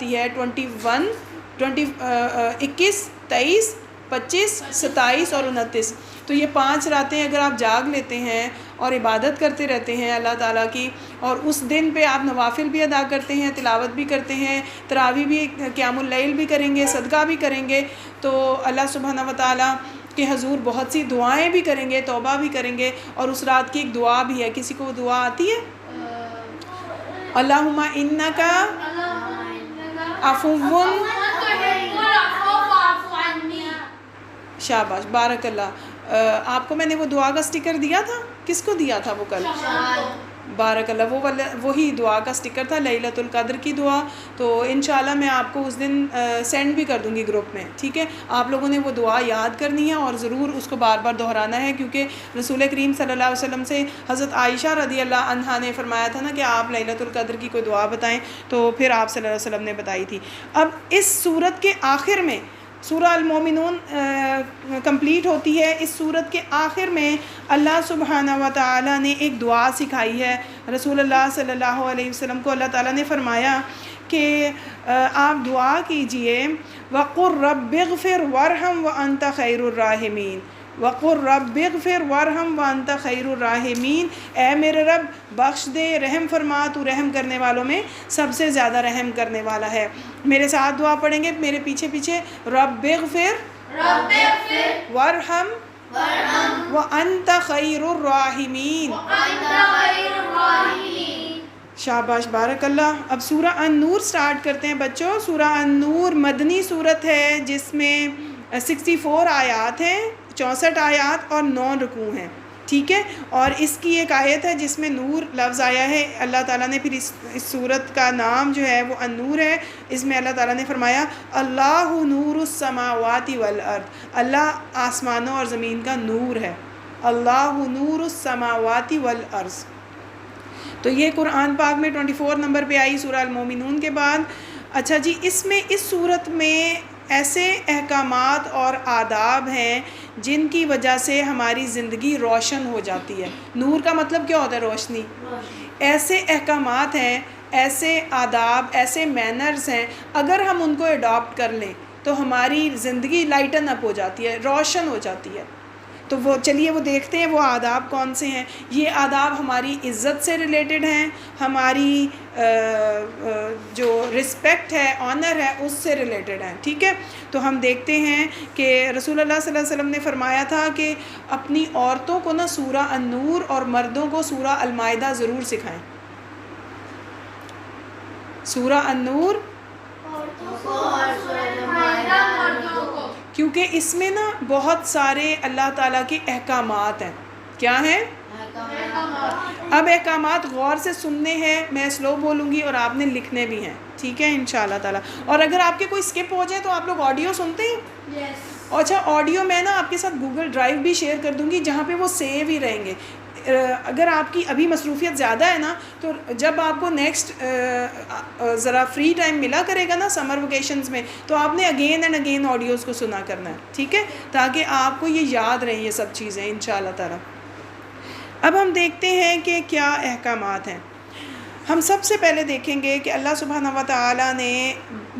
آتی ہے 21، 21، 23، 25، 27 اور 29۔ تو یہ 5 راتیں اگر آپ جاگ لیتے ہیں اور عبادت کرتے رہتے ہیں اللہ تعالیٰ کی، اور اس دن پہ آپ نوافل بھی ادا کرتے ہیں، تلاوت بھی کرتے ہیں، تراویح بھی، قیام اللیل بھی کریں گے، صدقہ بھی کریں گے، تو اللہ سبحانہ و تعالیٰ کے حضور بہت سی دعائیں بھی کریں گے، توبہ بھی کریں گے۔ اور اس رات کی ایک دعا بھی ہے، کسی کو دعا آتی ہے؟ اللہم انکا عفو، شاباش، بارک اللہ۔ آپ کو میں نے وہ دعا کا سٹیکر دیا تھا، کس کو دیا تھا وہ کل؟ بارک اللہ، وہی دعا کا سٹیکر تھا، لیلۃ القدر کی دعا۔ تو انشاءاللہ میں آپ کو اس دن سینڈ بھی کر دوں گی گروپ میں، ٹھیک ہے؟ آپ لوگوں نے وہ دعا یاد کرنی ہے اور ضرور اس کو بار بار دہرانا ہے، کیونکہ رسول کریم صلی اللہ علیہ وسلم سے حضرت عائشہ رضی اللہ عنہا نے فرمایا تھا نا کہ آپ لیلۃ القدر کی کوئی دعا بتائیں، تو پھر آپ صلی اللہ علیہ وسلم نے بتائی تھی۔ اب اس سورت کے آخر میں سورہ المومنون کمپلیٹ ہوتی ہے۔ اس سورت کے آخر میں اللہ سبحانہ و تعالیٰ نے ایک دعا سکھائی ہے رسول اللہ صلی اللہ علیہ وسلم کو۔ اللہ تعالیٰ نے فرمایا کہ آپ دعا کیجئے وَقُلْ رَبِّ اغْفِرْ وَارْحَمْ وَأَنْتَ خَيْرُ الرَّاحِمِينَ، وَقُلْ رَبِّ اغْفِرْ وَارْحَمْ وَأَنْتَ خَيْرُ الرَّاحِمِينَ، اے میرے رب بخش دے، رحم فرما، تو رحم کرنے والوں میں سب سے زیادہ رحم کرنے والا ہے۔ میرے ساتھ دعا پڑھیں گے میرے پیچھے پیچھے، رب اغفر وارحم وانت خیر الراحمین۔ شاباش، بارک اللہ۔ اب سورہ النور سٹارٹ کرتے ہیں بچوں۔ سورہ النور مدنی سورت ہے جس میں 64 آیات ہیں، 64 آیات اور 9 رکوع ہیں، ٹھیک ہے؟ اور اس کی ایک آیت ہے جس میں نور لفظ آیا ہے۔ اللہ تعالیٰ نے پھر اس سورت کا نام جو ہے وہ النور ہے۔ اس میں اللہ تعالیٰ نے فرمایا اللہ نور السماوات والارض، اللہ آسمانوں اور زمین کا نور ہے، اللہ نور السماوات والارض۔ تو یہ قرآن پاک میں 24 نمبر پہ آئی سورہ المومنون کے بعد۔ اچھا جی، اس میں اس سورت میں ایسے احکامات اور آداب ہیں جن کی وجہ سے ہماری زندگی روشن ہو جاتی ہے۔ نور کا مطلب کیا ہوتا ہے؟ روشنی۔ ایسے احکامات ہیں، ایسے آداب، ایسے مینرز ہیں، اگر ہم ان کو اڈاپٹ کر لیں تو ہماری زندگی لائٹن اپ ہو جاتی ہے، روشن ہو جاتی ہے۔ تو وہ چلیے وہ دیکھتے ہیں وہ آداب کون سے ہیں۔ یہ آداب ہماری عزت سے ریلیٹڈ ہیں، ہماری جو رسپیکٹ ہے، آنر ہے، اس سے ریلیٹڈ ہیں، ٹھیک ہے؟ تو ہم دیکھتے ہیں کہ رسول اللہ صلی اللہ علیہ وسلم نے فرمایا تھا کہ اپنی عورتوں کو نا سورہ النور اور مردوں کو سورہ المائدہ ضرور سکھائیں۔ سورہ النور کیونکہ اس میں نا بہت سارے اللہ تعالیٰ کے احکامات ہیں۔ کیا ہیں؟ اب احکامات غور سے سننے ہیں، میں سلو بولوں گی اور آپ نے لکھنے بھی ہیں، ٹھیک ہے انشاءاللہ تعالیٰ۔ اور اگر آپ کے کوئی اسکپ ہو جائے تو آپ لوگ آڈیو سنتے ہیں؟ اچھا، آڈیو میں نا آپ کے ساتھ گوگل ڈرائیو بھی شیئر کر دوں گی جہاں پہ وہ سیو ہی رہیں گے۔ اگر آپ کی ابھی مصروفیت زیادہ ہے نا تو جب آپ کو نیکسٹ ذرا فری ٹائم ملا کرے گا نا سمر ویکیشنز میں، تو آپ نے اگین اینڈ اگین آڈیوز کو سنا کرنا ہے، ٹھیک ہے؟ تاکہ آپ کو یہ یاد رہیں یہ سب چیزیں انشاءاللہ تعالیٰ۔ اب ہم دیکھتے ہیں کہ کیا احکامات ہیں۔ ہم سب سے پہلے دیکھیں گے کہ اللہ سبحانہ و تعالیٰ نے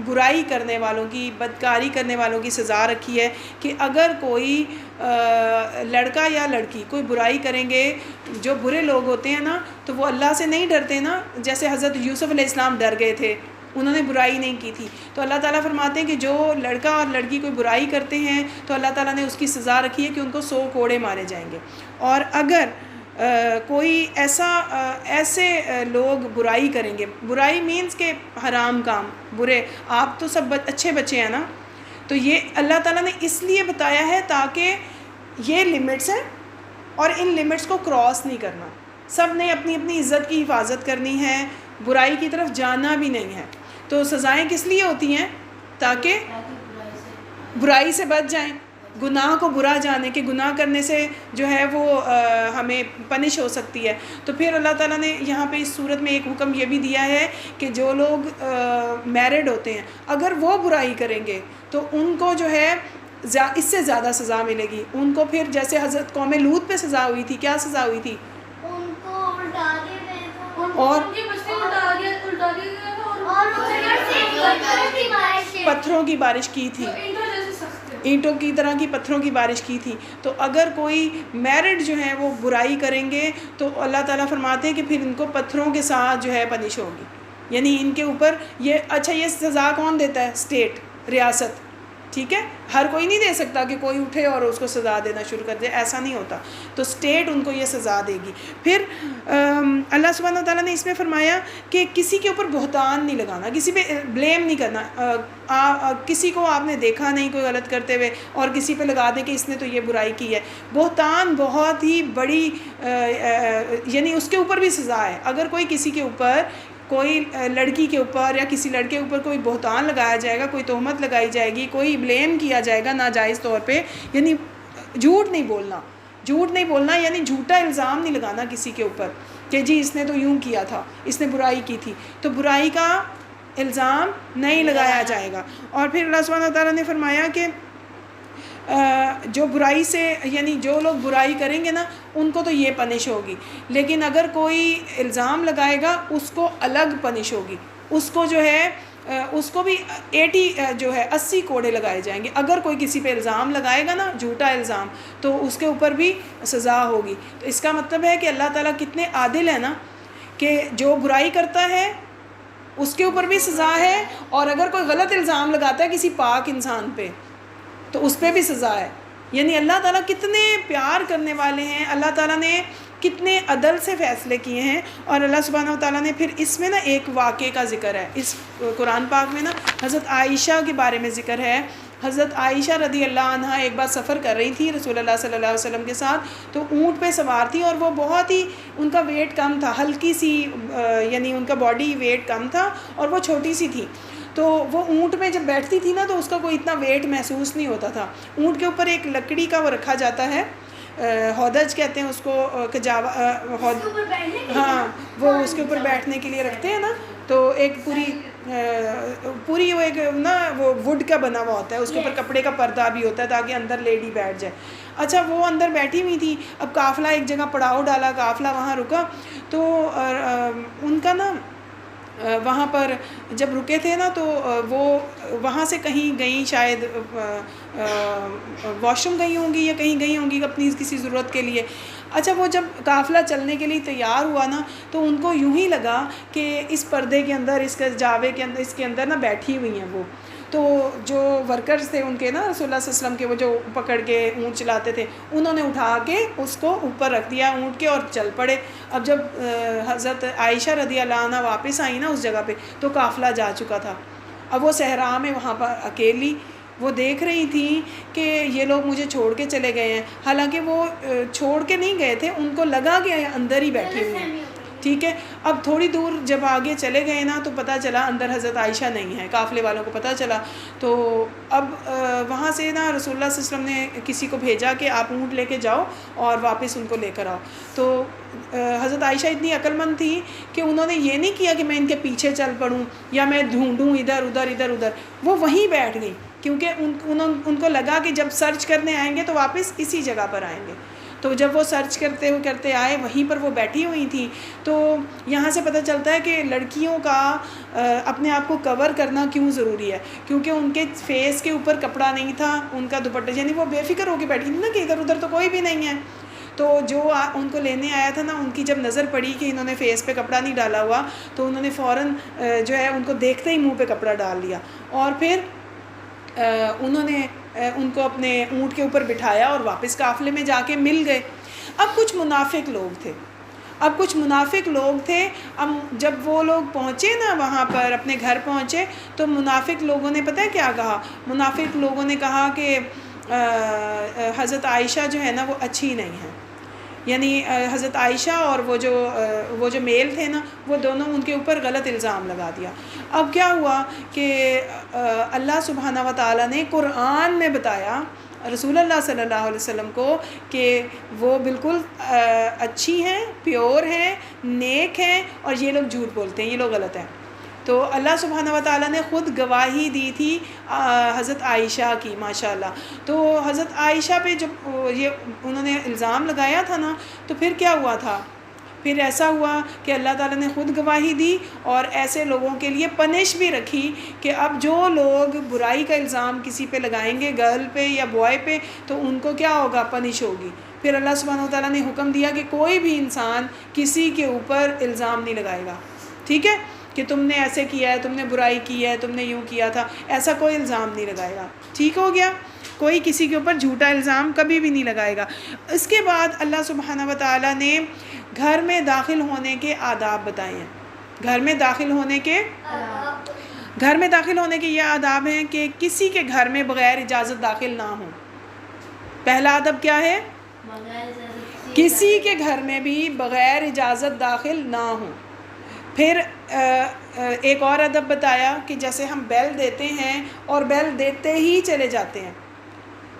برائی کرنے والوں کی، بدکاری کرنے والوں کی سزا رکھی ہے کہ اگر کوئی لڑکا یا لڑکی کوئی برائی کریں گے، جو برے لوگ ہوتے ہیں نا تو وہ اللہ سے نہیں ڈرتے نا، جیسے حضرت یوسف علیہ السلام ڈر گئے تھے، انہوں نے برائی نہیں کی تھی۔ تو اللہ تعالیٰ فرماتے ہیں کہ جو لڑکا اور لڑکی کوئی برائی کرتے ہیں تو اللہ تعالیٰ نے اس کی سزا رکھی ہے کہ ان کو 100 کوڑے مارے جائیں گے۔ اور اگر کوئی ایسے لوگ برائی کریں گے، برائی مینز کہ حرام کام، برے، آپ تو سب اچھے بچے ہیں نا، تو یہ اللہ تعالیٰ نے اس لیے بتایا ہے تاکہ یہ لمٹس ہیں اور ان لمٹس کو کراس نہیں کرنا۔ سب نے اپنی اپنی عزت کی حفاظت کرنی ہے، برائی کی طرف جانا بھی نہیں ہے۔ تو سزائیں کس لیے ہوتی ہیں؟ تاکہ برائی سے بچ جائیں، گناہ کو برا جانے کہ گناہ کرنے سے جو ہے وہ ہمیں پنش ہو سکتی ہے۔ تو پھر اللہ تعالیٰ نے یہاں پہ اس صورت میں ایک حکم یہ بھی دیا ہے کہ جو لوگ میرڈ ہوتے ہیں اگر وہ برائی کریں گے تو ان کو جو ہے اس سے زیادہ سزا ملے گی۔ ان کو پھر جیسے حضرت قوم لوط پہ سزا ہوئی تھی، کیا سزا ہوئی تھی؟ ان کو الٹا دیا گیا تھا اور ان کی بستی الٹا دیا گیا تھا اور پتھروں کی بارش کی تھی، اینٹوں کی طرح کی پتھروں کی بارش کی تھی. تو اگر کوئی میرڈ جو ہیں وہ برائی کریں گے تو اللہ تعالیٰ فرماتے ہیں کہ پھر ان کو پتھروں کے ساتھ جو ہے پنش ہوگی. یعنی ان کے اوپر یہ سزا کون دیتا ہے؟ اسٹیٹ، ریاست. ٹھیک ہے، ہر کوئی نہیں دے سکتا کہ کوئی اٹھے اور اس کو سزا دینا شروع کر دے، ایسا نہیں ہوتا. تو اسٹیٹ ان کو یہ سزا دے گی. پھر اللہ سبحانہ و تعالیٰ نے اس میں فرمایا کہ کسی کے اوپر بہتان نہیں لگانا، کسی پہ بلیم نہیں کرنا. کسی کو آپ نے دیکھا نہیں کوئی غلط کرتے ہوئے اور کسی پہ لگا دیں کہ اس نے تو یہ برائی کی ہے. بہتان بہت ہی بڑی یعنی اس کے اوپر بھی سزا ہے. اگر کوئی کسی کے اوپر، کوئی لڑکی کے اوپر یا کسی لڑکے کے اوپر کوئی بہتان لگایا جائے گا، کوئی تہمت لگائی جائے گی، کوئی بلیم کیا جائے گا ناجائز طور پہ، یعنی جھوٹ نہیں بولنا یعنی جھوٹا الزام نہیں لگانا کسی کے اوپر کہ جی اس نے تو یوں کیا تھا، اس نے برائی کی تھی، تو برائی کا الزام نہیں لگایا جائے گا. اور پھر اللہ سبحانہ و تعالیٰ نے فرمایا کہ جو برائی سے، یعنی جو لوگ برائی کریں گے نا ان کو تو یہ پنش ہوگی، لیکن اگر کوئی الزام لگائے گا اس کو الگ پنش ہوگی. اس کو جو ہے اس کو بھی 80 کوڑے لگائے جائیں گے. اگر کوئی کسی پہ الزام لگائے گا نا، جھوٹا الزام، تو اس کے اوپر بھی سزا ہوگی. تو اس کا مطلب ہے کہ اللہ تعالیٰ کتنے عادل ہے نا، کہ جو برائی کرتا ہے اس کے اوپر بھی سزا ہے، اور اگر کوئی غلط الزام لگاتا ہے کسی پاک انسان پہ تو اس پہ بھی سزا ہے. یعنی اللہ تعالیٰ کتنے پیار کرنے والے ہیں، اللہ تعالیٰ نے کتنے عدل سے فیصلے کیے ہیں. اور اللہ سبحانہ و تعالیٰ نے پھر اس میں نا ایک واقعے کا ذکر ہے اس قرآن پاک میں نا، حضرت عائشہ کے بارے میں ذکر ہے. حضرت عائشہ رضی اللہ عنہا ایک بار سفر کر رہی تھی رسول اللہ صلی اللہ علیہ وسلم کے ساتھ، تو اونٹ پہ سوار تھی اور وہ بہت ہی، ان کا ویٹ کم تھا، ہلکی سی یعنی ان کا باڈی ویٹ کم تھا اور وہ چھوٹی سی تھی. تو وہ اونٹ میں جب بیٹھتی تھی نا تو اس کا کوئی اتنا ویٹ محسوس نہیں ہوتا تھا. اونٹ کے اوپر ایک لکڑی کا وہ رکھا جاتا ہے، ہودج کہتے ہیں اس کو، ہاں وہ اس کے اوپر بیٹھنے کے لیے رکھتے ہیں نا. تو ایک پوری وہ ایک نا وہ ووڈ کا بنا ہوا ہوتا ہے، اس کے اوپر کپڑے کا پردہ بھی ہوتا ہے تاکہ اندر لیڈی بیٹھ جائے. اچھا وہ اندر بیٹھی ہوئی تھی. اب قافلہ ایک جگہ پڑاؤ ڈالا، قافلہ وہاں رکا، تو ان کا نا وہاں پر جب رکے تھے نا تو وہ وہاں سے کہیں گئیں، شاید واش روم گئی ہوں گی یا کہیں گئی ہوں گی اپنی کسی ضرورت کے لیے. اچھا وہ جب قافلہ چلنے کے لیے تیار ہوا نا تو ان کو یوں ہی لگا کہ اس پردے کے اندر، اس کے جاوے کے اندر، اس کے اندر نا بیٹھی ہوئی ہیں وہ. تو جو ورکرز تھے ان کے نا، رسول اللہ صلی اللہ علیہ وسلم کے، وہ جو پکڑ کے اونٹ چلاتے تھے، انہوں نے اٹھا کے اس کو اوپر رکھ دیا اونٹ کے اور چل پڑے. اب جب حضرت عائشہ رضی اللہ عنہ واپس آئی نا اس جگہ پہ تو قافلہ جا چکا تھا. اب وہ صحرا میں وہاں پر اکیلی وہ دیکھ رہی تھیں کہ یہ لوگ مجھے چھوڑ کے چلے گئے ہیں، حالانکہ وہ چھوڑ کے نہیں گئے تھے، ان کو لگا کہ اندر ہی بیٹھے ہوئے ہیں. ٹھیک ہے، اب تھوڑی دور جب آگے چلے گئے نا تو پتہ چلا اندر حضرت عائشہ نہیں ہے. قافلے والوں کو پتہ چلا تو اب وہاں سے نا رسول اللہ صلی اللہ علیہ وسلم نے کسی کو بھیجا کہ آپ اونٹ لے کے جاؤ اور واپس ان کو لے کر آؤ. تو حضرت عائشہ اتنی عقل مند تھی کہ انہوں نے یہ نہیں کیا کہ میں ان کے پیچھے چل پڑوں یا میں ڈھونڈوں ادھر ادھر. وہ وہیں بیٹھ گئی کیونکہ ان کو لگا کہ جب سرچ کرنے آئیں گے تو واپس اسی جگہ پر آئیں گے. تو جب وہ سرچ کرتے آئے وہیں پر وہ بیٹھی ہوئی تھی. تو یہاں سے پتہ چلتا ہے کہ لڑکیوں کا اپنے آپ کو کور کرنا کیوں ضروری ہے، کیونکہ ان کے فیس کے اوپر کپڑا نہیں تھا، ان کا دوپٹہ، یعنی وہ بے فکر ہو کے بیٹھی تھی نا کہ ادھر ادھر تو کوئی بھی نہیں ہے. تو جو ان کو لینے آیا تھا نا، ان کی جب نظر پڑی کہ انہوں نے فیس پہ کپڑا نہیں ڈالا ہوا تو انہوں نے فوراً جو ہے ان کو دیکھتے ہی منہ پہ کپڑا ڈال لیا اور پھر انہوں نے ان کو اپنے اونٹ کے اوپر بٹھایا اور واپس قافلے میں جا کے مل گئے. اب کچھ منافق لوگ تھے. اب جب وہ لوگ پہنچے نا وہاں پر اپنے گھر پہنچے تو منافق لوگوں نے پتہ ہے کیا کہا؟ منافق لوگوں نے کہا کہ حضرت عائشہ جو ہے نا وہ اچھی نہیں ہے. یعنی حضرت عائشہ اور وہ جو میل تھے نا وہ دونوں ان کے اوپر غلط الزام لگا دیا. اب کیا ہوا کہ اللہ سبحانہ و تعالیٰ نے قرآن میں بتایا رسول اللہ صلی اللہ علیہ وسلم کو کہ وہ بالکل اچھی ہیں، پیور ہیں، نیک ہیں، اور یہ لوگ جھوٹ بولتے ہیں، یہ لوگ غلط ہیں. تو اللہ سبحانہ و تعالیٰ نے خود گواہی دی تھی حضرت عائشہ کی، ماشاءاللہ. تو حضرت عائشہ پہ جب یہ انہوں نے الزام لگایا تھا نا تو پھر کیا ہوا تھا؟ پھر ایسا ہوا کہ اللہ تعالیٰ نے خود گواہی دی اور ایسے لوگوں کے لیے پنش بھی رکھی کہ اب جو لوگ برائی کا الزام کسی پہ لگائیں گے، گرل پہ یا بوائے پہ، تو ان کو کیا ہوگا؟ پنش ہوگی۔ پھر اللہ سبحانہ و تعالیٰ نے حکم دیا کہ کوئی بھی انسان کسی کے اوپر الزام نہیں لگائے گا، ٹھیک ہے، کہ تم نے ایسے کیا ہے، تم نے برائی کی ہے، تم نے یوں کیا تھا، ایسا کوئی الزام نہیں لگائے گا، ٹھیک ہو گیا؟ کوئی کسی کے اوپر جھوٹا الزام کبھی بھی نہیں لگائے گا۔ اس کے بعد اللہ سبحانہ و تعالیٰ نے گھر میں داخل ہونے کے آداب بتائے ہیں۔ گھر میں داخل ہونے کے یہ آداب ہیں کہ کسی کے گھر میں بغیر اجازت داخل نہ ہوں۔ پہلا ادب کیا ہے؟ کسی کے گھر میں بھی بغیر اجازت داخل نہ ہوں۔ پھر ایک اور ادب بتایا کہ جیسے ہم بیل دیتے ہیں اور بیل دیتے ہی چلے جاتے ہیں،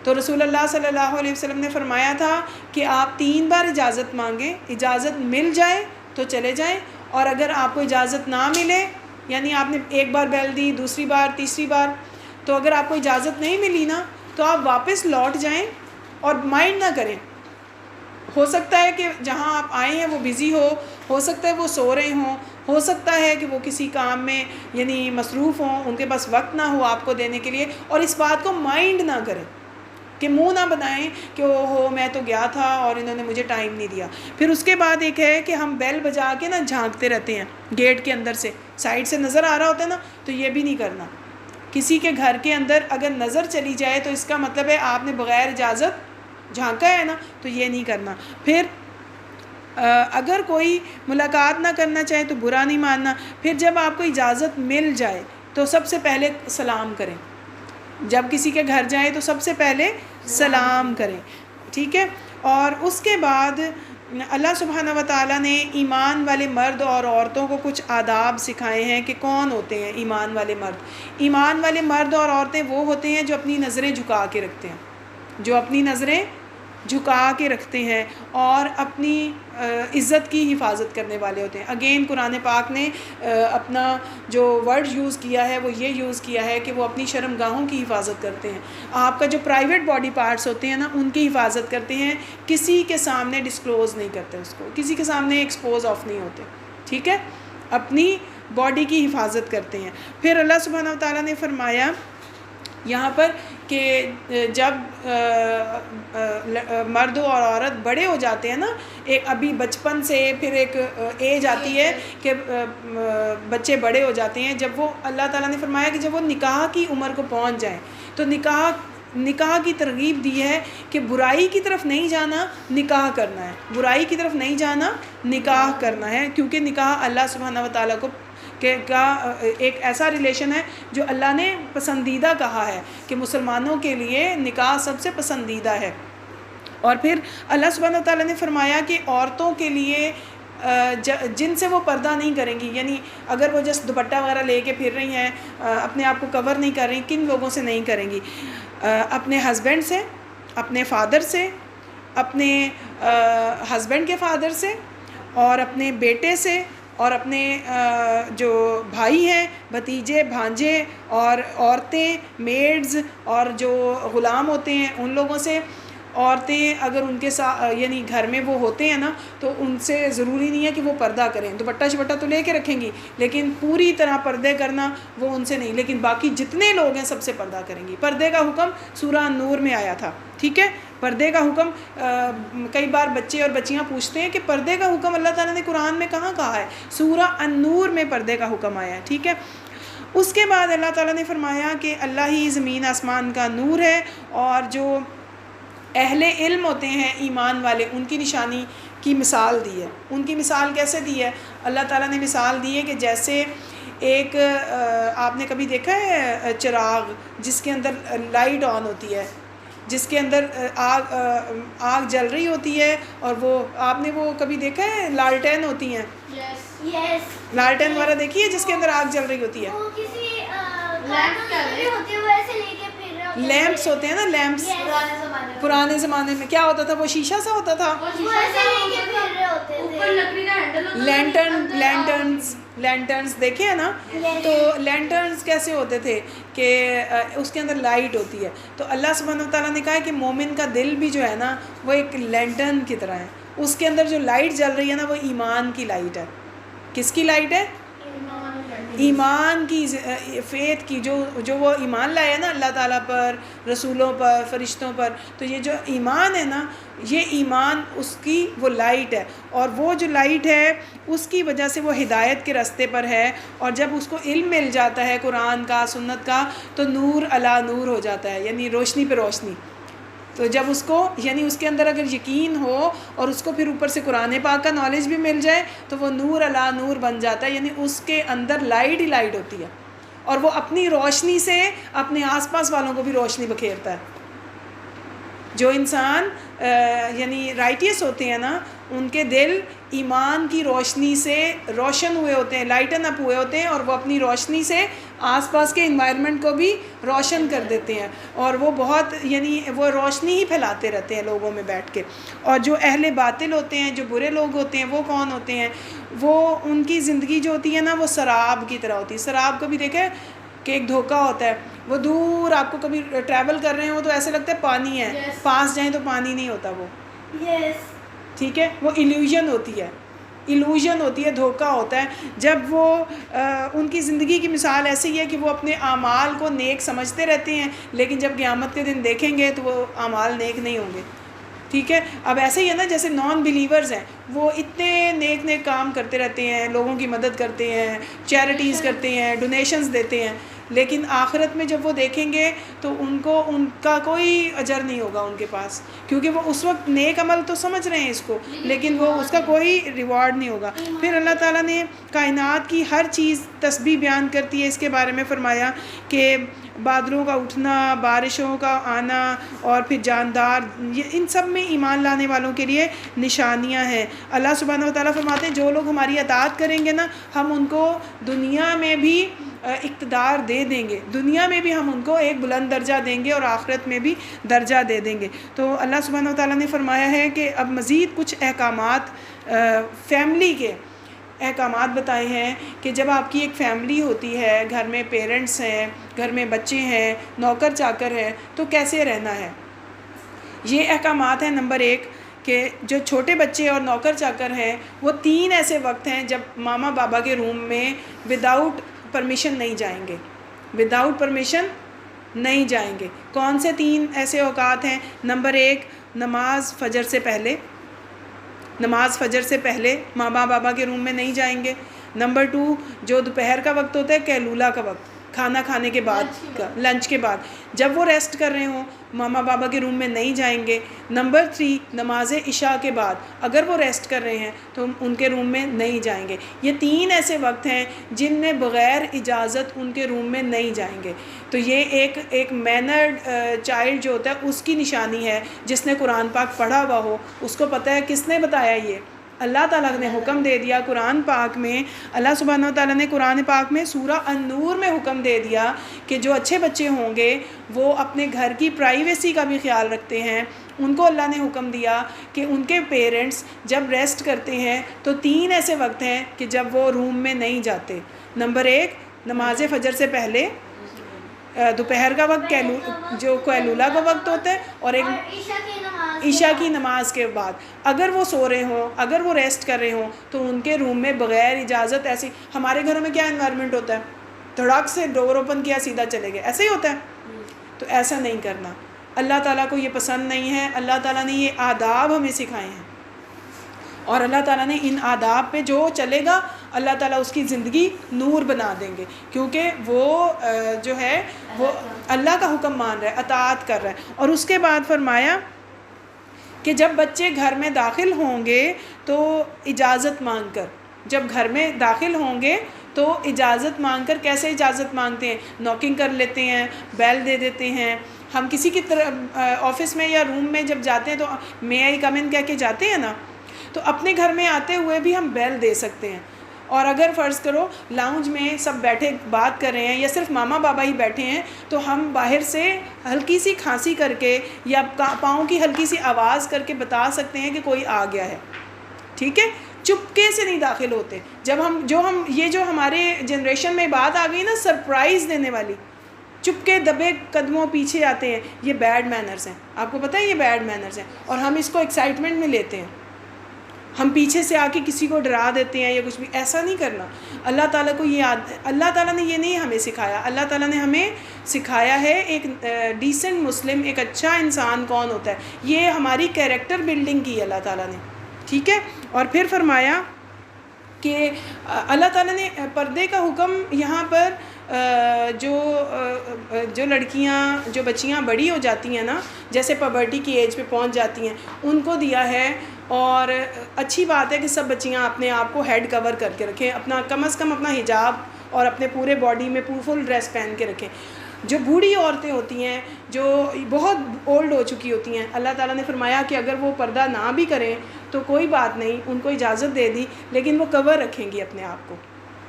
تو رسول اللہ صلی اللہ علیہ وسلم نے فرمایا تھا کہ آپ 3 بار اجازت مانگیں، اجازت مل جائے تو چلے جائیں، اور اگر آپ کو اجازت نہ ملے، یعنی آپ نے ایک بار بیل دی، دوسری بار، تیسری بار، تو اگر آپ کو اجازت نہیں ملی نا تو آپ واپس لوٹ جائیں اور مائنڈ نہ کریں۔ ہو سکتا ہے کہ جہاں آپ آئے ہیں وہ بیزی ہو سکتا ہے وہ سو رہے ہوں، ہو سکتا ہے کہ وہ کسی کام میں یعنی مصروف ہوں، ان کے پاس وقت نہ ہو آپ کو دینے کے لیے، اور اس بات کو مائنڈ نہ کریں، کہ منہ نہ بنائیں کہ اوہو میں تو گیا تھا اور انہوں نے مجھے ٹائم نہیں دیا۔ پھر اس کے بعد ایک ہے کہ ہم بیل بجا کے نا جھانکتے رہتے ہیں گیٹ کے اندر سے، سائڈ سے نظر آ رہا ہوتا ہے نا، تو یہ بھی نہیں کرنا۔ کسی کے گھر کے اندر اگر نظر چلی جائے تو اس کا مطلب ہے آپ نے بغیر اجازت جھانکا ہے نا، تو یہ نہیں کرنا۔ پھر اگر کوئی ملاقات نہ کرنا چاہے تو برا نہیں ماننا۔ پھر جب آپ کو اجازت مل جائے تو سب سے پہلے سلام کریں، جب کسی کے گھر جائیں تو سب سے پہلے سلام کریں، ٹھیک ہے۔ اور اس کے بعد اللہ سبحانہ و تعالیٰ نے ایمان والے مرد اور عورتوں کو کچھ آداب سکھائے ہیں کہ کون ہوتے ہیں ایمان والے مرد۔ ایمان والے مرد اور عورتیں وہ ہوتے ہیں جو اپنی نظریں جھکا کے رکھتے ہیں، جو اپنی نظریں جھکا کے رکھتے ہیں اور اپنی عزت کی حفاظت کرنے والے ہوتے ہیں۔ اگین قرآن پاک نے اپنا جو ورڈ یوز کیا ہے وہ یہ یوز کیا ہے کہ وہ اپنی شرمگاہوں کی حفاظت کرتے ہیں، آپ کا جو پرائیویٹ باڈی پارٹس ہوتے ہیں نا ان کی حفاظت کرتے ہیں، کسی کے سامنے ڈسکلوز نہیں کرتے، اس کو کسی کے سامنے ایکسپوز آف نہیں ہوتے، ٹھیک ہے، اپنی باڈی کی حفاظت کرتے ہیں۔ پھر اللہ سبحانہ و تعالیٰ نے فرمایا یہاں پر کہ جب مرد اور عورت بڑے ہو جاتے ہیں نا، ایک ابھی بچپن سے پھر ایک ایج آتی ہے کہ بچے بڑے ہو جاتے ہیں، جب وہ اللہ تعالیٰ نے فرمایا کہ جب وہ نکاح کی عمر کو پہنچ جائیں تو نکاح کی ترغیب دی ہے کہ برائی کی طرف نہیں جانا، نکاح کرنا ہے، برائی کی طرف نہیں جانا، نکاح کرنا ہے، کیونکہ نکاح اللہ سبحانہ و تعالیٰ کا ایک ایسا ریلیشن ہے جو اللہ نے پسندیدہ کہا ہے کہ مسلمانوں کے لیے نکاح سب سے پسندیدہ ہے۔ اور پھر اللہ سبحانہ و تعالیٰ نے فرمایا کہ عورتوں کے لیے جن سے وہ پردہ نہیں کریں گی، یعنی اگر وہ جس دوپٹہ وغیرہ لے کے پھر رہی ہیں، اپنے آپ کو کور نہیں کر رہی، کن لوگوں سے نہیں کریں گی؟ اپنے ہسبینڈ سے، اپنے فادر سے، اپنے ہسبینڈ کے فادر سے، اور اپنے بیٹے سے، اور اپنے جو بھائی ہیں، بھتیجے، بھانجے، اور عورتیں، میڈز، اور جو غلام ہوتے ہیں ان لوگوں سے۔ عورتیں اگر ان کے ساتھ یعنی گھر میں وہ ہوتے ہیں نا تو ان سے ضروری نہیں ہے کہ وہ پردہ کریں، دوپٹہ شپٹہ تو لے کے رکھیں گی لیکن پوری طرح پردے کرنا وہ ان سے نہیں، لیکن باقی جتنے لوگ ہیں سب سے پردہ کریں گی۔ پردے کا حکم سورہ النور میں آیا تھا، ٹھیک ہے، پردے کا حکم کئی بار بچے اور بچیاں پوچھتے ہیں کہ پردے کا حکم اللہ تعالیٰ نے قرآن میں کہاں کہا ہے؟ سورہ النور میں پردے کا حکم آیا ہے، ٹھیک ہے۔ اس کے بعد اللہ تعالیٰ نے فرمایا کہ اللہ ہی زمین آسمان کا نور ہے، اور جو اہل علم ہوتے ہیں ایمان والے ان کی نشانی کی مثال دی ہے۔ ان کی مثال کیسے دی ہے؟ اللہ تعالیٰ نے مثال دی ہے کہ جیسے ایک آپ نے کبھی دیکھا ہے چراغ جس کے اندر لائٹ آن ہوتی ہے، جس کے اندر آگ جل رہی ہوتی ہے، اور وہ آپ نے وہ کبھی دیکھا ہے لالٹین ہوتی ہیں؟ لالٹین وغیرہ دیکھی ہے جس کے اندر آگ جل رہی ہوتی ہے؟ لیمپس ہوتے ہیں نا، لیمپس پرانے زمانے میں کیا ہوتا تھا؟ وہ شیشہ سا ہوتا تھا، لینٹرنز دیکھے ہیں نا؟ تو لینٹرنز کیسے ہوتے تھے کہ اس کے اندر لائٹ ہوتی ہے۔ تو اللہ سبحانہ و تعالیٰ نے کہا ہے کہ مومن کا دل بھی جو ہے نا وہ ایک لینٹرن کی طرح ہے، اس کے اندر جو لائٹ جل رہی ہے نا وہ ایمان کی لائٹ ہے. کس کی لائٹ ہے؟ ایمان کی، فیتھ کی. جو وہ ایمان لائے نا اللہ تعالیٰ پر، رسولوں پر، فرشتوں پر، تو یہ جو ایمان ہے نا، یہ ایمان اس کی وہ لائٹ ہے. اور وہ جو لائٹ ہے اس کی وجہ سے وہ ہدایت کے راستے پر ہے. اور جب اس کو علم مل جاتا ہے قرآن کا، سنت کا، تو نور علی نور ہو جاتا ہے، یعنی روشنی پہ روشنی. تو جب اس کو، یعنی اس کے اندر اگر یقین ہو اور اس کو پھر اوپر سے قرآن پاک کا نالج بھی مل جائے تو وہ نور علی نور بن جاتا ہے، یعنی اس کے اندر لائٹ ہی لائٹ ہوتی ہے. اور وہ اپنی روشنی سے اپنے آس پاس والوں کو بھی روشنی بکھیرتا ہے. جو انسان یعنی رائٹیس ہوتے ہیں نا، ان کے دل ایمان کی روشنی سے روشن ہوئے ہوتے ہیں، لائٹن اپ ہوئے ہوتے ہیں، اور وہ اپنی روشنی سے آس پاس کے انوائرمنٹ کو بھی روشن کر دیتے ہیں. اور وہ بہت، یعنی وہ روشنی ہی پھیلاتے رہتے ہیں لوگوں میں بیٹھ کے. اور جو اہل باطل ہوتے ہیں، جو برے لوگ ہوتے ہیں، وہ کون ہوتے ہیں؟ وہ ان کی زندگی جو ہوتی ہے نا وہ سراب کی طرح ہوتی ہے. سراب کو بھی دیکھیں کہ ایک دھوکہ ہوتا ہے، وہ دور آپ کو کبھی ٹریول کر رہے ہوں تو ایسے لگتا ہے پانی ہے، پاس جائیں تو پانی نہیں ہوتا وہ. ٹھیک ہے، وہ ایلیوژن ہوتی ہے، ایلوژن ہوتی ہے، دھوکہ ہوتا ہے. جب وہ ان کی زندگی کی مثال ایسی ہی ہے کہ وہ اپنے اعمال کو نیک سمجھتے رہتے ہیں، لیکن جب قیامت کے دن دیکھیں گے تو وہ اعمال نیک نہیں ہوں گے. ٹھیک ہے، اب ایسے ہی ہے نا، جیسے نان بلیورز ہیں، وہ اتنے نیک نیک کام کرتے رہتے ہیں، لوگوں کی مدد کرتے ہیں، چیریٹیز کرتے ہیں، ڈونیشنز دیتے ہیں، لیکن آخرت میں جب وہ دیکھیں گے تو ان کو ان کا کوئی اجر نہیں ہوگا ان کے پاس، کیونکہ وہ اس وقت نیک عمل تو سمجھ رہے ہیں اس کو، لیکن وہ اس کا کوئی ریوارڈ نہیں ہوگا. پھر اللہ تعالیٰ نے کائنات کی ہر چیز تسبیح بیان کرتی ہے. اس کے بارے میں فرمایا کہ بادلوں کا اٹھنا، بارشوں کا آنا، اور پھر جاندار، یہ ان سب میں ایمان لانے والوں کے لیے نشانیاں ہیں. اللہ سبحانہ و تعالیٰ فرماتے ہیں جو لوگ ہماری اطاعت کریں گے نا، ہم ان کو دنیا میں بھی اقتدار دے دیں گے، دنیا میں بھی ہم ان کو ایک بلند درجہ دیں گے اور آخرت میں بھی درجہ دے دیں گے. تو اللہ سبحانہ و تعالیٰ نے فرمایا ہے کہ اب مزید کچھ احکامات فیملی کے احکامات بتائے ہیں کہ جب آپ کی ایک فیملی ہوتی ہے، گھر میں پیرنٹس ہیں، گھر میں بچے ہیں، نوکر چاکر ہیں، تو کیسے رہنا ہے. یہ احکامات ہیں. نمبر 1 کہ جو چھوٹے بچے اور نوکر چاکر ہیں، وہ 3 ایسے وقت ہیں جب ماما بابا کے روم میں وداؤٹ پرمیشن نہیں جائیں گے، وداؤٹ پرمیشن نہیں جائیں گے. کون سے 3 ایسے اوقات ہیں؟ نمبر 1 نماز فجر سے پہلے، نماز فجر سے پہلے ماما بابا کے روم میں نہیں جائیں گے. نمبر 2 جو دوپہر کا وقت ہوتا ہے، قیلولہ کا وقت، کھانا کھانے کے بعد کا، لنچ کے بعد، جب وہ ریسٹ کر رہے ہوں ماما بابا کے روم میں نہیں جائیں گے. نمبر 3 نماز عشاء کے بعد اگر وہ ریسٹ کر رہے ہیں تو ان کے روم میں نہیں جائیں گے. یہ 3 ایسے وقت ہیں جن میں بغیر اجازت ان کے روم میں نہیں جائیں گے. تو یہ ایک مینرڈ چائلڈ جو ہوتا ہے اس کی نشانی ہے. جس نے قرآن پاک پڑھا ہوا ہو اس کو پتہ ہے کس نے بتایا. یہ اللہ تعالیٰ نے حکم دے دیا قرآن پاک میں. اللہ سبحانہ و تعالیٰ نے قرآن پاک میں سورہ النور میں حکم دے دیا کہ جو اچھے بچے ہوں گے وہ اپنے گھر کی پرائیویسی کا بھی خیال رکھتے ہیں. ان کو اللہ نے حکم دیا کہ ان کے پیرنٹس جب ریسٹ کرتے ہیں تو 3 ایسے وقت ہیں کہ جب وہ روم میں نہیں جاتے. نمبر 1 نماز فجر سے پہلے، دوپہر کا وقت جو قیلولہ کا وقت ہوتا ہے، اور ایک عشاء کی نماز کے بعد. اگر وہ سو رہے ہوں، اگر وہ ریسٹ کر رہے ہوں تو ان کے روم میں بغیر اجازت، ایسی ہمارے گھروں میں کیا انوائرمنٹ ہوتا ہے، دھڑاک سے ڈور اوپن کیا سیدھا چلے گئے، ایسے ہی ہوتا ہے. تو ایسا نہیں کرنا. اللہ تعالیٰ کو یہ پسند نہیں ہے. اللہ تعالیٰ نے یہ آداب ہمیں سکھائے ہیں، اور اللہ تعالیٰ نے ان آداب پہ جو چلے گا اللہ تعالیٰ اس کی زندگی نور بنا دیں گے، کیونکہ وہ جو ہے وہ اللہ کا حکم مان رہا ہے، اطاعت کر رہا ہے. اور اس کے بعد فرمایا کہ جب بچے گھر میں داخل ہوں گے تو اجازت مانگ کر، جب گھر میں داخل ہوں گے تو اجازت مانگ کر. کیسے اجازت مانگتے ہیں؟ نوکنگ کر لیتے ہیں، بیل دے دیتے ہیں. ہم کسی کی طرف آفس میں یا روم میں جب جاتے ہیں تو مے آئی کم ان کہہ کے جاتے ہیں نا، تو اپنے گھر میں آتے ہوئے بھی ہم بیل دے سکتے ہیں. اور اگر فرض کرو لاؤنج میں سب بیٹھے بات کر رہے ہیں یا صرف ماما بابا ہی بیٹھے ہیں تو ہم باہر سے ہلکی سی کھانسی کر کے یا پاؤں کی ہلکی سی آواز کر کے بتا سکتے ہیں کہ کوئی آ گیا ہے. ٹھیک ہے، چپکے سے نہیں داخل ہوتے. جب یہ جو ہمارے جنریشن میں بات آ گئی نا سرپرائز دینے والی، چپکے دبے قدموں پیچھے آتے ہیں، یہ بیڈ مینرز ہیں. آپ کو پتہ ہے یہ بیڈ مینرز ہیں، اور ہم اس کو ایکسائٹمنٹ میں لیتے ہیں. ہم پیچھے سے آ کے کسی کو ڈرا دیتے ہیں یا کچھ بھی، ایسا نہیں کرنا. اللہ تعالیٰ کو اللہ تعالیٰ نے یہ نہیں ہمیں سکھایا. اللہ تعالیٰ نے ہمیں سکھایا ہے ایک ڈیسنٹ مسلم، ایک اچھا انسان کون ہوتا ہے. یہ ہماری کیریکٹر بلڈنگ کی اللہ تعالیٰ نے. ٹھیک ہے. اور پھر فرمایا کہ اللہ تعالیٰ نے پردے کا حکم یہاں پر جو لڑکیاں، جو بچیاں بڑی ہو جاتی ہیں نا، جیسے پبرٹی کی ایج پہ پہنچ جاتی ہیں، ان کو دیا ہے. اور اچھی بات ہے کہ سب بچیاں اپنے آپ کو ہیڈ کور کر کے رکھیں، اپنا کم از کم اپنا حجاب اور اپنے پورے باڈی میں فل ڈریس پہن کے رکھیں. جو بوڑھی عورتیں ہوتی ہیں، جو بہت اولڈ ہو چکی ہوتی ہیں، اللہ تعالیٰ نے فرمایا کہ اگر وہ پردہ نہ بھی کریں تو کوئی بات نہیں، ان کو اجازت دے دی، لیکن وہ کور رکھیں گی اپنے آپ کو.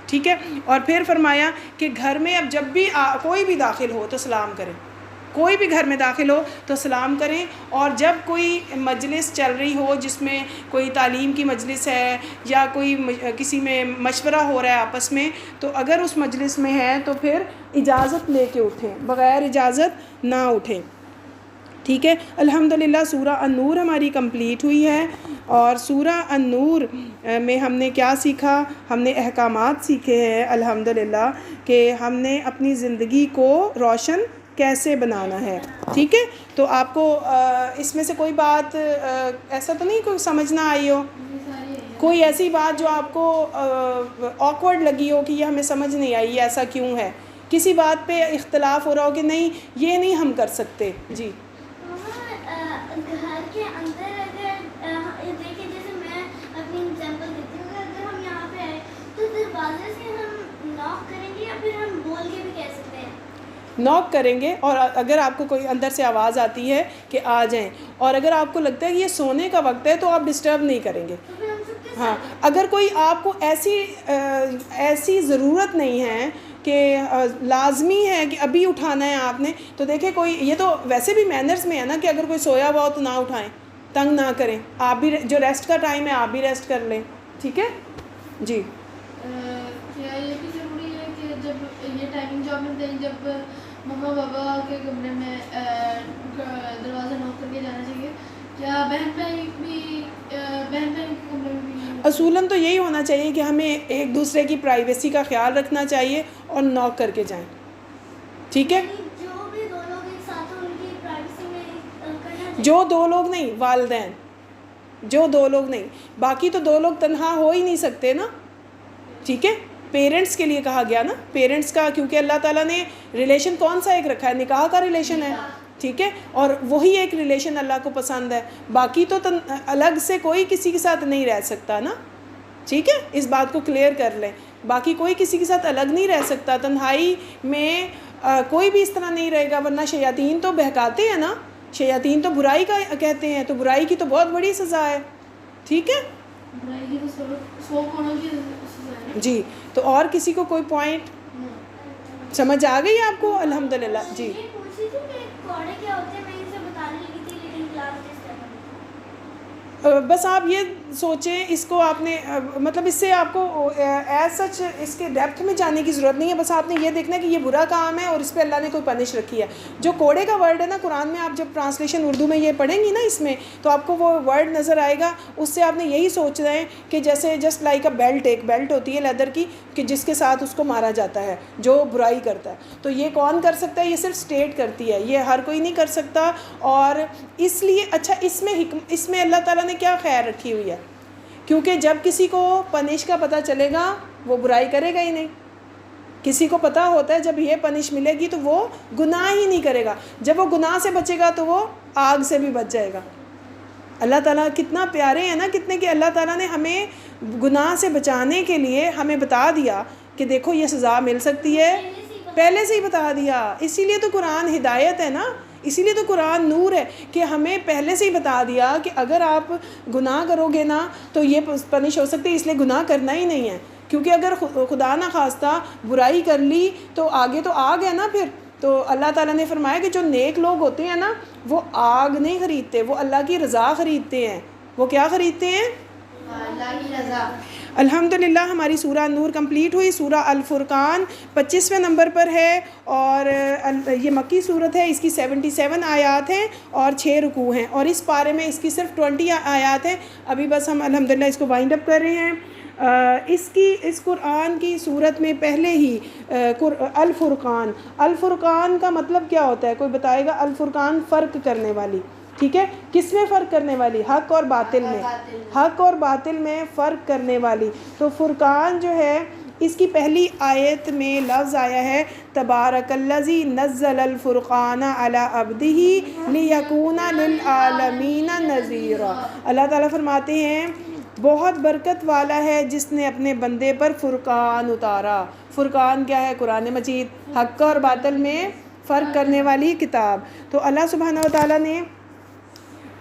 ٹھیک ہے. اور پھر فرمایا کہ گھر میں اب جب بھی کوئی بھی داخل ہو تو سلام کریں. کوئی بھی گھر میں داخل ہو تو سلام کریں. اور جب کوئی مجلس چل رہی ہو جس میں کوئی تعلیم کی مجلس ہے یا کوئی کسی میں مشورہ ہو رہا ہے آپس میں، تو اگر اس مجلس میں ہے تو پھر اجازت لے کے اٹھیں، بغیر اجازت نہ اٹھیں. ٹھیک ہے. الحمدللہ سورہ النور ہماری کمپلیٹ ہوئی ہے. اور سورہ النور میں ہم نے کیا سیکھا؟ ہم نے احکامات سیکھے ہیں الحمدللہ کہ ہم نے اپنی زندگی کو روشن کیسے بنانا ہے. ٹھیک ہے. تو آپ کو اس میں سے کوئی بات ایسا تو نہیں کوئی سمجھ نہ آئی ہو، کوئی ایسی بات جو آپ کو آکورڈ لگی ہو کہ یہ ہمیں سمجھ نہیں آئی، ایسا کیوں ہے؟ کسی بات پہ اختلاف ہو رہا ہو کہ نہیں یہ نہیں ہم کر سکتے. جی. گھر کے اندر اگر دیکھیں، جیسے میں اپنی ایگزامپل دیتی ہوں، اگر ہم یہاں پہ آئے تو دروازے سے ہم ناک کریں گے یا پھر ہم بول کے بھی کہہ سکتے ہیں؟ ناک کریں گے. اور اگر آپ کو کوئی اندر سے آواز آتی ہے کہ آ جائیں، اور اگر آپ کو لگتا ہے کہ یہ سونے کا وقت ہے تو آپ ڈسٹرب نہیں کریں گے. ہاں. اگر کوئی آپ کو ایسی ضرورت نہیں ہے کہ لازمی ہے کہ ابھی اٹھانا ہے آپ نے، تو دیکھیں کوئی، یہ تو ویسے بھی مینرز میں ہے نا کہ اگر کوئی سویا ہوا ہو تو نہ اٹھائیں، تنگ نہ کریں. آپ بھی جو ریسٹ کا ٹائم ہے آپ بھی ریسٹ کر لیں. ٹھیک ہے. جی. کیا یہ بھی ضروری ہے کہ جب یہ ٹائمنگ جو آپ نے بتائی، جب مما بابا کے کمرے میں دروازہ نوک کر کے جانا چاہیے، کیا بہن بھائی کے کمرے میں بھی؟ اصولاً تو یہی ہونا چاہیے کہ ہمیں ایک دوسرے کی پرائیویسی کا خیال رکھنا چاہیے اور ناک کر کے جائیں. ٹھیک ہے. جو بھی دو لوگ ایک ساتھ ہوں ان کی پرائیویسی میں کرنا چاہیے. جو دو لوگ نہیں، والدین، جو دو لوگ نہیں، باقی تو دو لوگ تنہا ہو ہی نہیں سکتے نا. ٹھیک ہے. پیرنٹس کے لیے کہا گیا نا، پیرنٹس کا، کیونکہ اللہ تعالیٰ نے ریلیشن کون سا ایک رکھا ہے؟ نکاح کا ریلیشن ہے. ٹھیک ہے. اور وہی ایک ریلیشن اللہ کو پسند ہے. باقی تو الگ سے کوئی کسی کے ساتھ نہیں رہ سکتا نا. ٹھیک ہے. اس بات کو کلیئر کر لیں. باقی کوئی کسی کے ساتھ الگ نہیں رہ سکتا. تنہائی میں کوئی بھی اس طرح نہیں رہے گا، ورنہ شیاطین تو بہکاتے ہیں نا. شیاطین تو برائی کا کہتے ہیں، تو برائی کی تو بہت بڑی سزا ہے. ٹھیک ہے. برائی کی تو 100 کروڑوں کی سزا ہے. جی. تو اور کسی کو کوئی پوائنٹ سمجھ آ گئی آپ کو؟ الحمدللہ. جی. یہ پوچھی تھی کہ کوڑے کیا ہوتے ہیں، میں ان سے بتانے لگی تھی لیکن کلاس ٹیسٹ ہے. بس آپ یہ سوچیں، اس کو آپ نے مطلب اس سے آپ کو ایز سچ اس کے ڈیپتھ میں جانے کی ضرورت نہیں ہے. بس آپ نے یہ دیکھنا ہے کہ یہ برا کام ہے اور اس پہ اللہ نے کوئی پنش رکھی ہے. جو کوڑے کا ورڈ ہے نا قرآن میں، آپ جب ٹرانسلیشن اردو میں یہ پڑھیں گی نا اس میں، تو آپ کو وہ ورڈ نظر آئے گا. اس سے آپ نے یہی سوچنا ہے کہ جیسے جسٹ لائک اے بیلٹ، ایک بیلٹ ہوتی ہے لیدر کی کہ جس کے ساتھ اس کو مارا جاتا ہے جو برائی کرتا ہے. تو یہ کون کر سکتا ہے؟ یہ صرف اسٹیٹ کرتی ہے، یہ ہر کوئی نہیں کر سکتا. اور اس لیے اچھا اس میں اللہ تعالیٰ نے کیا خیر رکھی ہوئی ہے؟ کیونکہ جب کسی کو پنش کا پتہ چلے گا وہ برائی کرے گا ہی نہیں. کسی کو پتہ ہوتا ہے جب یہ پنش ملے گی تو وہ گناہ ہی نہیں کرے گا. جب وہ گناہ سے بچے گا تو وہ آگ سے بھی بچ جائے گا. اللہ تعالیٰ کتنا پیارے ہیں نا، کتنے کہ اللہ تعالیٰ نے ہمیں گناہ سے بچانے کے لیے ہمیں بتا دیا کہ دیکھو یہ سزا مل سکتی ہے، پہلے سے ہی بتا دیا. اسی لیے تو قرآن ہدایت ہے نا، اسی لیے تو قرآن نور ہے کہ ہمیں پہلے سے ہی بتا دیا کہ اگر آپ گناہ کرو گے نا تو یہ پنش ہو سکتی ہے. اس لیے گناہ کرنا ہی نہیں ہے، کیونکہ اگر خدا نہ خواستہ برائی کر لی تو آگے تو آگ ہے نا پھر. تو اللہ تعالیٰ نے فرمایا کہ جو نیک لوگ ہوتے ہیں نا وہ آگ نہیں خریدتے، وہ اللہ کی رضا خریدتے ہیں. وہ کیا خریدتے ہیں؟ اللہ کی رضا. الحمدللہ ہماری سورہ نور کمپلیٹ ہوئی. سورہ الفرقان 25ویں نمبر پر ہے اور یہ مکی صورت ہے. اس کی 77 آیات ہیں اور 6 رکوع ہیں اور اس پارے میں اس کی صرف 20 آیات ہیں. ابھی بس ہم الحمدللہ اس کو وائنڈ اپ کر رہے ہیں. اس قرآن کی صورت میں پہلے ہی الفرقان کا مطلب کیا ہوتا ہے؟ کوئی بتائے گا؟ الفرقان فرق کرنے والی. ٹھیک ہے، کس میں فرق کرنے والی؟ حق اور باطل میں. حق اور باطل میں فرق کرنے والی. تو فرقان جو ہے اس کی پہلی آیت میں لفظ آیا ہے تبارک الذی نزل الفرقان علی عبدہ لیکون للعالمین نذیرا. اللہ تعالیٰ فرماتے ہیں بہت برکت والا ہے جس نے اپنے بندے پر فرقان اتارا. فرقان کیا ہے؟ قرآن مجید، حق اور باطل میں فرق کرنے والی کتاب. تو اللہ سبحانہ و تعالیٰ نے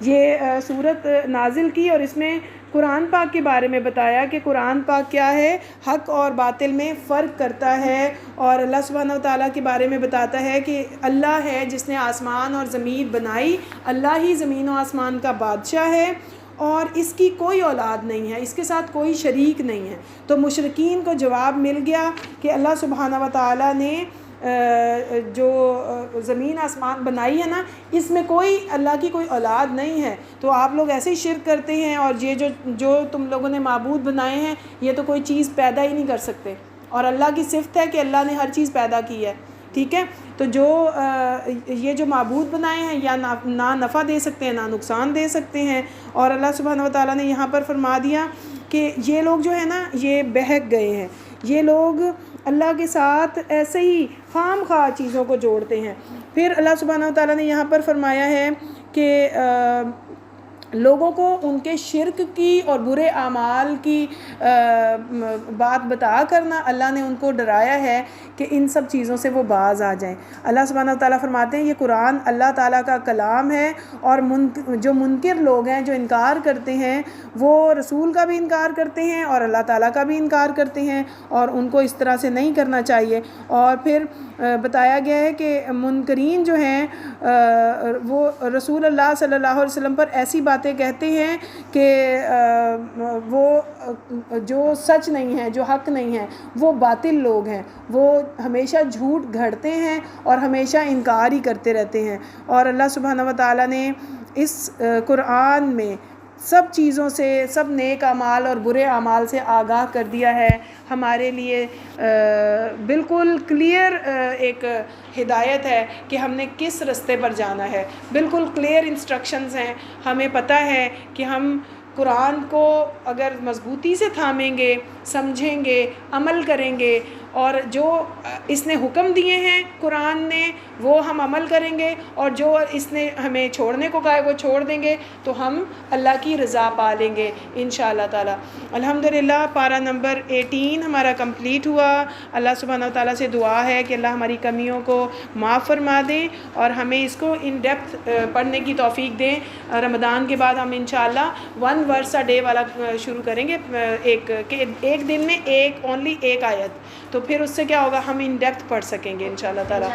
یہ صورت نازل کی اور اس میں قرآن پاک کے بارے میں بتایا کہ قرآن پاک کیا ہے، حق اور باطل میں فرق کرتا ہے. اور اللہ سبحانہ و تعالیٰ کے بارے میں بتاتا ہے کہ اللہ ہے جس نے آسمان اور زمین بنائی، اللہ ہی زمین و آسمان کا بادشاہ ہے اور اس کی کوئی اولاد نہیں ہے، اس کے ساتھ کوئی شریک نہیں ہے. تو مشرکین کو جواب مل گیا کہ اللہ سبحانہ و تعالیٰ نے جو زمین آسمان بنائی ہے نا، اس میں کوئی اللہ کی کوئی اولاد نہیں ہے. تو آپ لوگ ایسے ہی شرک کرتے ہیں اور یہ جو تم لوگوں نے معبود بنائے ہیں یہ تو کوئی چیز پیدا ہی نہیں کر سکتے. اور اللہ کی صفت ہے کہ اللہ نے ہر چیز پیدا کی ہے. ٹھیک ہے، تو یہ جو معبود بنائے ہیں یا نہ نفع دے سکتے ہیں نہ نقصان دے سکتے ہیں. اور اللہ سبحانہ و تعالیٰ نے یہاں پر فرما دیا کہ یہ لوگ جو ہے نا یہ بہک گئے ہیں. یہ لوگ اللہ کے ساتھ ایسے ہی خام خواہ چیزوں کو جوڑتے ہیں. پھر اللہ سبحانہ و تعالیٰ نے یہاں پر فرمایا ہے کہ لوگوں کو ان کے شرک کی اور برے اعمال کی بات بتا کرنا اللہ نے ان کو ڈرایا ہے کہ ان سب چیزوں سے وہ باز آ جائیں. اللہ سبحانہ و تعالیٰ فرماتے ہیں یہ قرآن اللہ تعالیٰ کا کلام ہے اور جو منکر لوگ ہیں، جو انکار کرتے ہیں، وہ رسول کا بھی انکار کرتے ہیں اور اللہ تعالیٰ کا بھی انکار کرتے ہیں اور ان کو اس طرح سے نہیں کرنا چاہیے. اور پھر بتایا گیا ہے کہ منکرین جو ہیں وہ رسول اللہ صلی اللہ علیہ وسلم پر ایسی باتیں کہتے ہیں کہ وہ جو سچ نہیں ہے، جو حق نہیں ہے، وہ باطل لوگ ہیں. وہ ہمیشہ جھوٹ گھڑتے ہیں اور ہمیشہ انکار ہی کرتے رہتے ہیں. اور اللہ سبحانہ و تعالیٰ نے اس قرآن میں سب چیزوں سے، سب نیک اعمال اور برے اعمال سے آگاہ کر دیا ہے. ہمارے لیے بالکل کلیئر ایک ہدایت ہے کہ ہم نے کس رستے پر جانا ہے. بالکل کلیئر انسٹرکشنز ہیں. ہمیں پتہ ہے کہ ہم قرآن کو اگر مضبوطی سے تھامیں گے، سمجھیں گے، عمل کریں گے اور جو اس نے حکم دیے ہیں قرآن نے وہ ہم عمل کریں گے اور جو اس نے ہمیں چھوڑنے کو کہا ہے وہ چھوڑ دیں گے تو ہم اللہ کی رضا پا لیں گے انشاءاللہ تعالی. الحمدللہ پارہ نمبر 18 ہمارا کمپلیٹ ہوا. اللہ سبحانہ و تعالیٰ سے دعا ہے کہ اللہ ہماری کمیوں کو معاف فرما دیں اور ہمیں اس کو ان ڈیپتھ پڑھنے کی توفیق دیں. رمضان کے بعد ہم انشاءاللہ 1 ورس اے ڈے والا شروع کریں گے، ایک دن میں اونلی ایک آیت. تو پھر اس سے کیا ہوگا، ہم ان ڈیپتھ پڑھ سکیں گے انشاءاللہ تعالیٰ.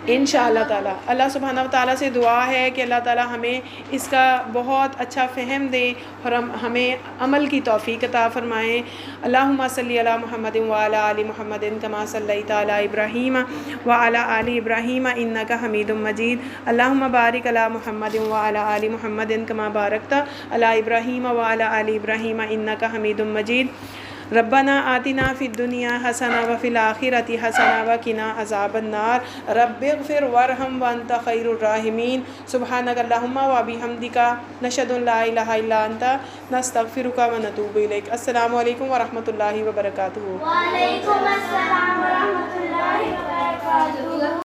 انشاءاللہ تعالیٰ اللہ سبحانہ و تعالیٰ سے دعا ہے کہ اللہ تعالیٰ ہمیں اس کا بہت اچھا فہم دے اور ہمیں عمل کی توفیق عطا فرمائیں. اللہم صلی علی محمد وعلی آل محمد کما صلیت علی ابراہیم وعلی آل ابراہیم انک حمید مجید. اللہم بارک علی محمد وعلی آل محمد کما بارکت علی ابراہیم وعلی آل ابراہیم انک حمید مجید. ربنا آتنا فی الدنیا حسنہ وفی الآخرۃ حسنہ وقنا عذاب النار. رب اغفر وارحم وانت خیر الراحمین. سبحانک اللہم وبحمدک نشہد ان لا الہ الا انت نستغفرک ونتوب الیک. السلام علیکم ورحمۃ اللہ وبرکاتہ. وعلیکم السلام ورحمۃ اللہ وبرکاتہ.